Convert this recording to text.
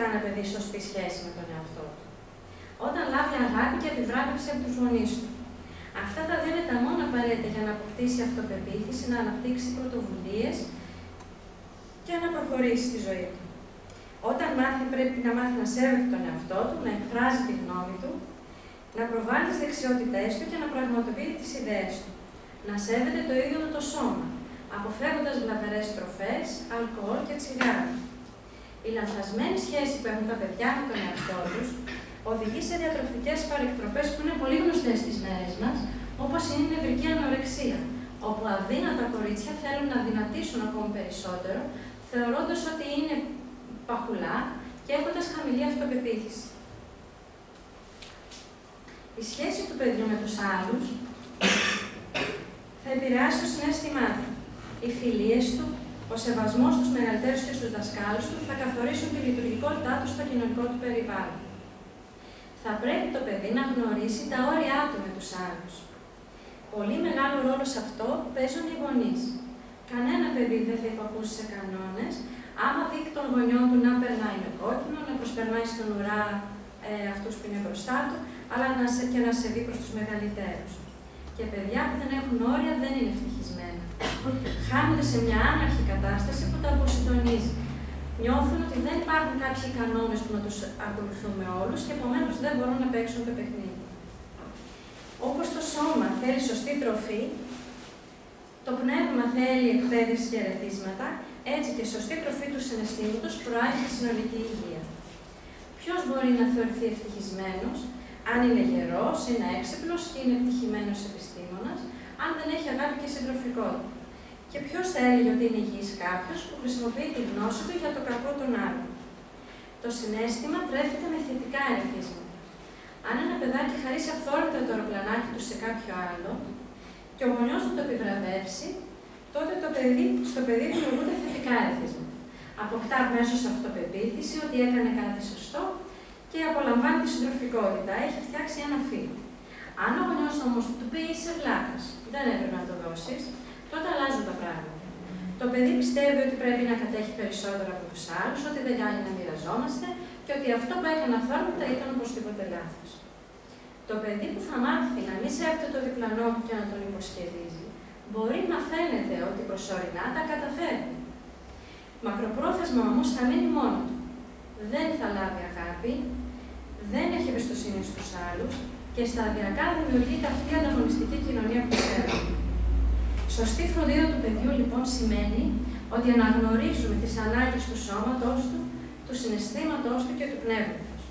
αποκτά ένα παιδί σωστή σχέση με τον εαυτό του? Όταν λάβει αγάπη και επιβράβευση από τους γονείς του. Αυτά τα δύο είναι τα μόνα απαραίτητα για να αποκτήσει αυτοπεποίθηση, να αναπτύξει πρωτοβουλίες και να προχωρήσει στη ζωή του. Όταν μάθει, πρέπει να μάθει να σέβεται τον εαυτό του, να εκφράζει τη γνώμη του, να προβάλλει τις δεξιότητές του και να πραγματοποιεί τις ιδέες του. Να σέβεται το ίδιο του το σώμα, αποφεύγοντας βλαβερές τροφές, αλκοόλ και τσιγάρα. Η λανθασμένη σχέση που έχουν τα παιδιά με τον εαυτό τους οδηγεί σε διατροφικές παρεκτροπές που είναι πολύ γνωστές στις μέρες μας, όπως είναι η νευρική ανορεξία, όπου αδύνατα κορίτσια θέλουν να δυνατήσουν ακόμη περισσότερο, θεωρώντας ότι είναι παχουλά και έχοντας χαμηλή αυτοπεποίθηση. Η σχέση του παιδιού με τους άλλους θα επηρεάσει το συναίσθημά του. Οι φιλίες του, ο σεβασμός στους μεγαλύτερους και στους δασκάλους του θα καθορίσουν τη λειτουργικότητά του στο κοινωνικό του περιβάλλον. Θα πρέπει το παιδί να γνωρίσει τα όρια του με τους άλλους. Πολύ μεγάλο ρόλο σε αυτό παίζουν οι γονείς. Κανένα παιδί δεν θα υπακούσει σε κανόνες, άμα δει των γονιών του να περνάει με κόκκινο, να προσπερνάει στον ουρά αυτούς που είναι μπροστά του, αλλά και να σε δει προς τους μεγαλύτερους. Και παιδιά που δεν έχουν όρια δεν είναι ευτυχισμένα. Χάνονται σε μια άναρχη κατάσταση που τα αποσυντονίζει. Νιώθουν ότι δεν υπάρχουν κάποιοι κανόνες που να τους ακολουθούμε όλους και επομένως δεν μπορούν να παίξουν το παιχνίδι. Όπως το σώμα θέλει σωστή τροφή, το πνεύμα θέλει εκπαίδευση και ερεθίσματα, έτσι και σωστή τροφή του συναισθήματος προάγει τη συνολική υγεία. Ποιος μπορεί να θεωρηθεί ευτυχισμένος, αν είναι γερός, είναι έξυπνος και είναι επιτυχημένος επιστήμονας, αν δεν έχει αγάπη και συντροφικότητα? Και ποιος θα έλεγε ότι είναι υγιής κάποιος που χρησιμοποιεί τη γνώση του για το κακό των άλλων? Το συναίσθημα τρέφεται με θετικά ερεθίσματα. Αν ένα παιδάκι χαρίσει αυθόρμητα το αεροπλανάκι του σε κάποιο άλλο και ο γονιός του το επιβραβεύσει, τότε στο παιδί δημιουργούνται θετικά ερεθίσματα. Αποκτά αμέσως αυτοπεποίθηση ότι έκανε κάτι σωστό και απολαμβάνει τη συντροφικότητα. Έχει φτιάξει ένα φίλο. Αν ο γονιός όμως του πει είσαι βλάκας, δεν έπρεπε να το δώσεις, τότε αλλάζουν τα πράγματα. Το παιδί πιστεύει ότι πρέπει να κατέχει περισσότερο από τους άλλους, ότι δεν κάνει να μοιραζόμαστε και ότι αυτό που έκανε αυθόρμητα ήταν οπωσδήποτε λάθος. Το παιδί που θα μάθει να μην σέβεται το διπλανό του και να τον υποσχεδίζει, μπορεί να φαίνεται ότι προσωρινά τα καταφέρνει. Μακροπρόθεσμα όμως θα μείνει μόνο του. Δεν θα λάβει αγάπη, δεν έχει εμπιστοσύνη στους άλλους και σταδιακά δημιουργείται αυτή η ανταγωνιστική κοινωνία που ξέρουμε. Σωστή φροντίδα του παιδιού λοιπόν σημαίνει ότι αναγνωρίζουμε τις ανάγκες του σώματός του, του συναισθήματός του και του πνεύματος.